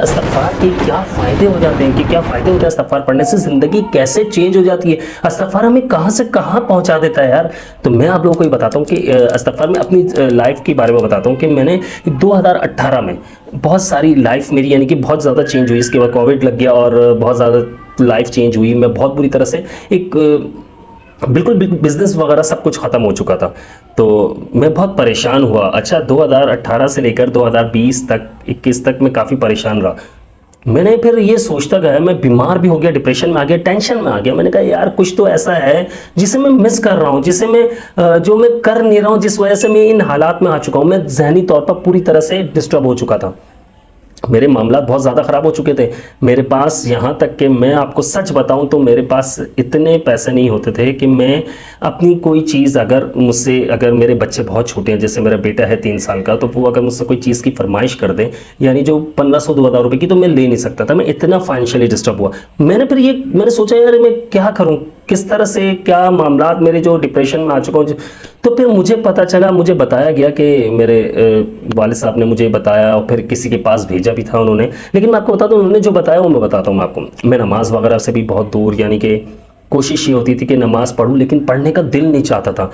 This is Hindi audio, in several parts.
इस्तग़फ़ार के क्या फ़ायदे हो जाते हैं, कि क्या फ़ायदे होते हैं इस्तग़फ़ार पढ़ने से, ज़िंदगी कैसे चेंज हो जाती है, इस्तग़फ़ार हमें कहाँ से कहाँ पहुँचा देता है यार। तो मैं आप लोगों को ये बताता हूँ कि इस्तग़फ़ार में अपनी लाइफ़ के बारे में बताता हूँ कि मैंने 2018 में बहुत सारी लाइफ़ मेरी यानी कि बहुत ज़्यादा चेंज हुई। इसके बाद कोविड लग गया और बहुत ज़्यादा लाइफ़ चेंज हुई। मैं बहुत बुरी तरह से एक बिल्कुल बिज़नेस वगैरह सब कुछ ख़त्म हो चुका था। तो मैं बहुत परेशान हुआ। अच्छा, 2018 से लेकर 2020 तक 21 तक मैं काफ़ी परेशान रहा। मैंने फिर ये सोचता गया, मैं बीमार भी हो गया, डिप्रेशन में आ गया, टेंशन में आ गया। मैंने कहा यार कुछ तो ऐसा है जिसे मैं मिस कर रहा हूँ, जिसे मैं जो मैं कर नहीं रहा हूँ, जिस वजह से मैं इन हालात में आ चुका हूँ। मैं ज़हनी तौर पर पूरी तरह से डिस्टर्ब हो चुका था। मेरे मामला बहुत ज़्यादा ख़राब हो चुके थे। मेरे पास यहाँ तक कि मैं आपको सच बताऊँ तो मेरे पास इतने पैसे नहीं होते थे कि मैं अपनी कोई चीज़, अगर मेरे बच्चे बहुत छोटे हैं, जैसे मेरा बेटा है 3 साल का, तो वो अगर मुझसे कोई चीज़ की फरमाइश कर दें यानी जो 1500-2000 रुपये की, तो मैं ले नहीं सकता था। मैं इतना फाइनेंशियली डिस्टर्ब हुआ। मैंने सोचा यार मैं क्या करूँ, किस तरह से क्या मामला मेरे जो डिप्रेशन में आ चुका हूँ। तो फिर मुझे पता चला, मुझे बताया गया कि मेरे वालिद साहब ने मुझे बताया और फिर किसी के पास भेजा भी था उन्होंने। लेकिन मैं आपको बता दूं, उन्होंने जो बताया वो मैं बताता हूँ आपको। मैं नमाज़ वगैरह से भी बहुत दूर, यानी कि कोशिश ये होती थी कि नमाज़ पढ़ूं, लेकिन पढ़ने का दिल नहीं चाहता था।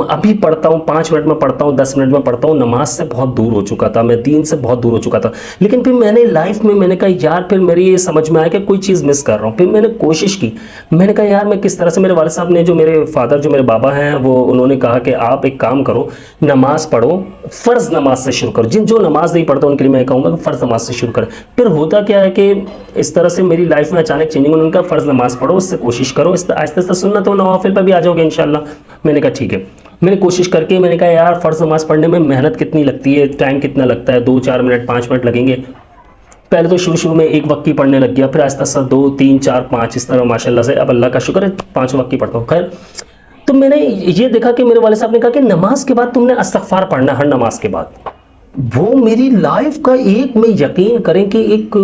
अभी पढ़ता हूँ, 5 मिनट में पढ़ता हूँ, 10 मिनट में पढ़ता हूँ। नमाज से बहुत दूर हो चुका था मैं, दीन से बहुत दूर हो चुका था। लेकिन फिर मैंने लाइफ में मैंने कहा यार, फिर मेरी ये समझ में आया कि कोई चीज़ मिस कर रहा हूँ। फिर मैंने कोशिश की, मैंने कहा यार मैं किस तरह से, मेरे वालिद साहब ने, जो मेरे फादर, जो मेरे बाबा हैं, वो उन्होंने कहा कि आप एक काम करो, नमाज पढ़ो, फ़र्ज़ नमाज से शुरू करो। जो नमाज नहीं पढ़ता उनके लिए मैं कहूँगा कि फ़र्ज़ नमाज से शुरू करें। फिर होता क्या है कि इस तरह से मेरी लाइफ में अचानक चेंजिंग, उन्होंने कहा फ़र्ज़ नमाज पढ़ो, उससे कोशिश करो, आहिस्ता आहिस्ता सुन्नत तो नवाफिल पर भी आ जाओगे इंशाल्लाह। मैंने कहा ठीक है। मैंने कोशिश करके, मैंने कहा यार फ़र्ज़ नमाज़ पढ़ने में मेहनत कितनी लगती है, टाइम कितना लगता है, 2-4 मिनट 5 मिनट लगेंगे। पहले तो शुरू में एक वक्त की पढ़ने लग गया, फिर आहिस्ता आहिस्ता 2, 3, 4, 5 इस तरह माशाल्लाह से अब अल्लाह का शुक्र है 5 वक्त की पढ़ता हूँ। खैर, तो मैंने ये देखा कि मेरे वाले साहब ने कहा कि नमाज के बाद तुमने इस्तग़फ़ार पढ़ना, हर नमाज के बाद। वो मेरी लाइफ का एक, मैं यकीन करें कि एक,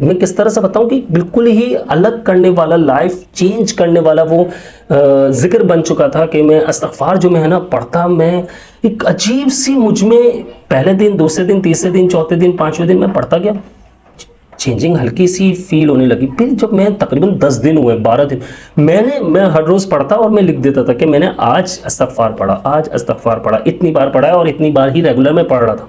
मैं किस तरह से बताऊं कि बिल्कुल ही अलग करने वाला, लाइफ चेंज करने वाला वो जिक्र बन चुका था कि मैं इस्तग़फ़ार जो मैं है ना पढ़ता, मैं एक अजीब सी मुझ में पहले दिन, दूसरे दिन, तीसरे दिन, चौथे दिन, 5वें दिन मैं पढ़ता गया, चेंजिंग हल्की सी फील होने लगी। फिर जब मैं तकरीबन 10 दिन हुए, 12 दिन, मैं हर रोज़ पढ़ता और मैं लिख देता था कि मैंने आज इस्तग़फ़ार पढ़ा, आज इस्तग़फ़ार पढ़ा, इतनी बार पढ़ा है और इतनी बार ही रेगुलर में पढ़ रहा था।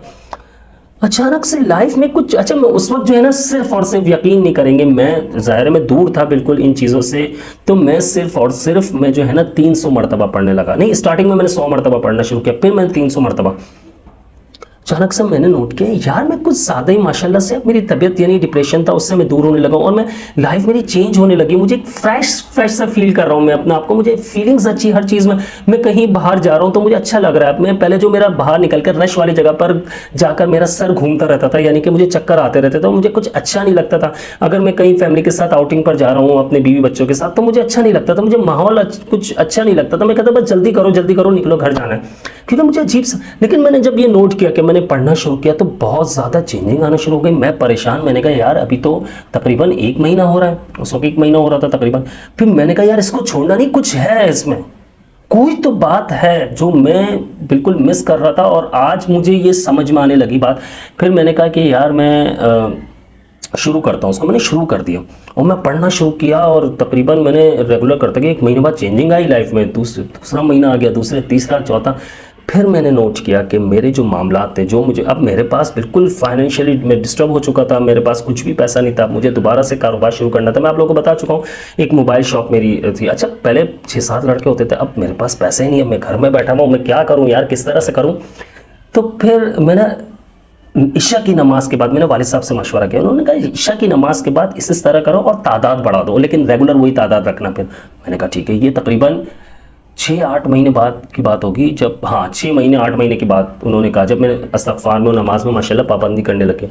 अचानक से लाइफ में कुछ, अच्छा मैं उस वक्त जो है ना, सिर्फ और सिर्फ, यकीन नहीं करेंगे, मैं ज़ाहिर में दूर था बिल्कुल इन चीज़ों से, तो मैं सिर्फ और सिर्फ मैं जो है ना 300 मरतबा पढ़ने लगा। नहीं, स्टार्टिंग में मैंने 100 मरतबा पढ़ना शुरू किया, फिर मैंने 300 मरतबा। अचानक से मैंने नोट किया यार मैं कुछ ज़्यादा ही माशाल्लाह से, मेरी तबीयत यानी डिप्रेशन था उससे मैं दूर होने लगा और मैं लाइफ मेरी चेंज होने लगी। मुझे एक फ्रेश सा फील कर रहा हूँ मैं अपने आप को, मुझे फीलिंग्स अच्छी, हर चीज़ में। मैं कहीं बाहर जा रहा हूँ तो मुझे अच्छा लग रहा है। मैं पहले जो मेरा बाहर निकल कर रश वाली जगह पर जाकर मेरा सर घूमता रहता था, यानी कि मुझे चक्कर आते रहते थे, मुझे कुछ अच्छा नहीं लगता था। अगर मैं कहीं फैमिली के साथ आउटिंग पर जा रहा हूँ अपने बीवी बच्चों के साथ, तो मुझे अच्छा नहीं लगता था, मुझे माहौल कुछ अच्छा नहीं लगता था। मैं कहता बस जल्दी करो निकलो, घर जाना है, क्योंकि मुझे अजीब सा। लेकिन मैंने जब ये नोट किया कि मैंने पढ़ना शुरू किया तो बहुत ज़्यादा चेंजिंग आना शुरू हो गई। मैं परेशान, मैंने कहा यार अभी तो तकरीबन 1 महीना हो रहा है, उस वक्त 1 महीना हो रहा था तकरीबन। फिर मैंने कहा यार इसको छोड़ना नहीं, कुछ है इसमें, कोई तो बात है जो मैं बिल्कुल मिस कर रहा था और आज मुझे ये समझ में आने लगी बात। फिर मैंने कहा कि यार मैं शुरू करता हूँ उसको। मैंने शुरू कर दिया और मैं पढ़ना शुरू किया और तकरीबन मैंने रेगुलर करते गया। 1 महीने बाद चेंजिंग आई लाइफ में, दूसरा महीना आ गया, दूसरे, तीसरा, चौथा। फिर मैंने नोट किया कि मेरे जो मामला थे, जो मुझे, अब मेरे पास बिल्कुल फाइनेंशियली मैं डिस्टर्ब हो चुका था, मेरे पास कुछ भी पैसा नहीं था, मुझे दोबारा से कारोबार शुरू करना था। मैं आप लोगों को बता चुका हूँ, एक मोबाइल शॉप मेरी थी। अच्छा, पहले 6-7 लड़के होते थे, अब मेरे पास पैसे ही नहीं है, मैं घर में बैठा हुआ हूँ, मैं क्या करूँ यार, किस तरह से करूँ। तो फिर मैंने ईशा की नमाज के बाद मैंने वालिद साहब से मशवरा किया। उन्होंने कहा ईशा की नमाज के बाद इस तरह करो और तादाद बढ़ा दो, लेकिन रेगुलर वही तादाद रखना। फिर मैंने कहा ठीक है। ये तकरीबन 6-8 महीने बाद की बात होगी, जब, हाँ 6 महीने 8 महीने के बाद उन्होंने कहा, जब मैंने इस्तग़फ़ार में, नमाज में माशाल्लाह पाबंदी करने लगे,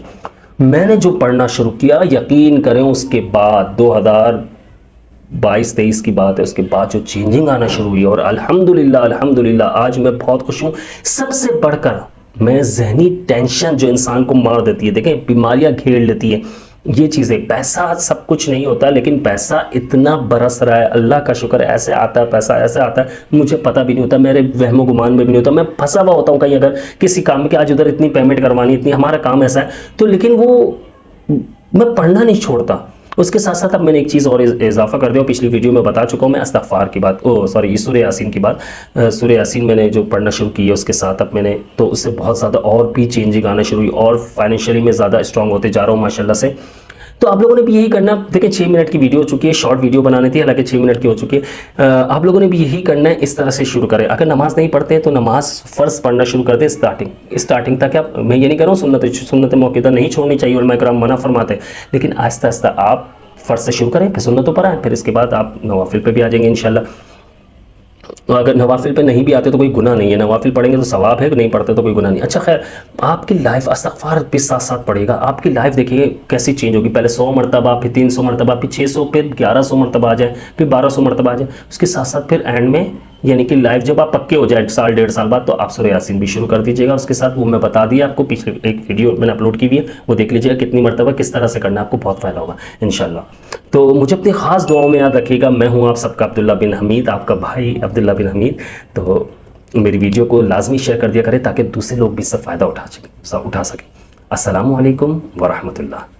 मैंने जो पढ़ना शुरू किया, यकीन करें उसके बाद 2022-23 की बात है, उसके बाद जो चेंजिंग आना शुरू हुई और अल्हम्दुलिल्लाह आज मैं बहुत खुश हूँ। सबसे बढ़कर मैं ज़हनी टेंशन जो इंसान को मार देती है, देखें बीमारियां घेर लेती है, ये चीज़ें, पैसा सब कुछ नहीं होता, लेकिन पैसा इतना बरस रहा है, अल्लाह का शुक्र, ऐसे आता है पैसा, ऐसे आता है, मुझे पता भी नहीं होता, मेरे वहमो गुमान में भी नहीं होता। मैं फंसा हुआ होता हूँ कहीं, अगर किसी काम में कि आज उधर इतनी पेमेंट करवानी, इतनी, हमारा काम ऐसा है तो, लेकिन वो मैं पढ़ना नहीं छोड़ता। उसके साथ साथ अब मैंने एक चीज़ और इजाफा कर दिया, पिछली वीडियो में बता चुका हूँ मैं, इस्तग़फ़ार की बात, ओ सॉरी, सूरह यासीन की बात। सूरह यासीन मैंने जो पढ़ना शुरू की है उसके साथ अब मैंने, तो उससे बहुत ज़्यादा और भी चेंजिंग आना शुरू हुई और फाइनेंशियली मैं ज़्यादा स्ट्रॉन्ग होते जा रहा हूँ माशाल्लाह से। तो आप लोगों ने भी यही करना। देखिए 6 मिनट की वीडियो हो चुकी है, शॉर्ट वीडियो बनानी थी, हालांकि 6 मिनट की हो चुकी है। आप लोगों ने भी यही करना है, इस तरह से शुरू करें। अगर नमाज नहीं पढ़ते हैं तो नमाज फ़र्ज़ पढ़ना शुरू कर दें स्टार्टिंग तक। आप, मैं ये नहीं कर रहा हूँ सुन्नत मौक़ूदा नहीं छोड़नी चाहिए, उलमा किराम मना फरमाते हैं, लेकिन आहिस्ता आहिस्ता आप फ़र्ज़ से शुरू करें, फिर सुन्नतों पर आएँ, फिर इसके बाद आप नवाफिल पे भी आ जाएंगे इंशाल्लाह। तो अगर नवाफिल पे नहीं भी आते तो कोई गुनाह नहीं है, नवाफिल पढ़ेंगे तो सवाब है, नहीं पढ़ते तो कोई गुनाह नहीं। अच्छा खैर, आपकी लाइफ इस्तग़फ़ार भी साथ साथ पढ़ेगा, आपकी लाइफ देखिए कैसी चेंज होगी। पहले 100 मरतबा, फिर 300 मरतबा, फिर 600, फिर 1100 मरतबा आ जाए, फिर 1200 मरतबा आ जाए। उसके साथ साथ फिर एंड में, यानी कि लाइफ जब आप पक्के हो जाए साल 1.5 साल बाद, तो आप सूरह यासीन भी शुरू कर दीजिएगा। उसके साथ वो मैं बता दिया आपको, पिछले एक वीडियो मैंने अपलोड की हुई है, वो देख लीजिएगा कितनी मरतबा किस तरह से करना है, आपको बहुत फ़ायदा होगा इंशाल्लाह। तो मुझे अपनी ख़ास दुआओं में याद रखिएगा। मैं हूँ आप सबका अब्दुल्ला बिन हमीद, आपका भाई अब्दुल्ला बिन हमीद। तो मेरी वीडियो को लाजमी शेयर कर दिया करें ताकि दूसरे लोग भी इससे फ़ायदा उठा सकें। अस्सलामु अलैकुम व रहमतुल्लाह।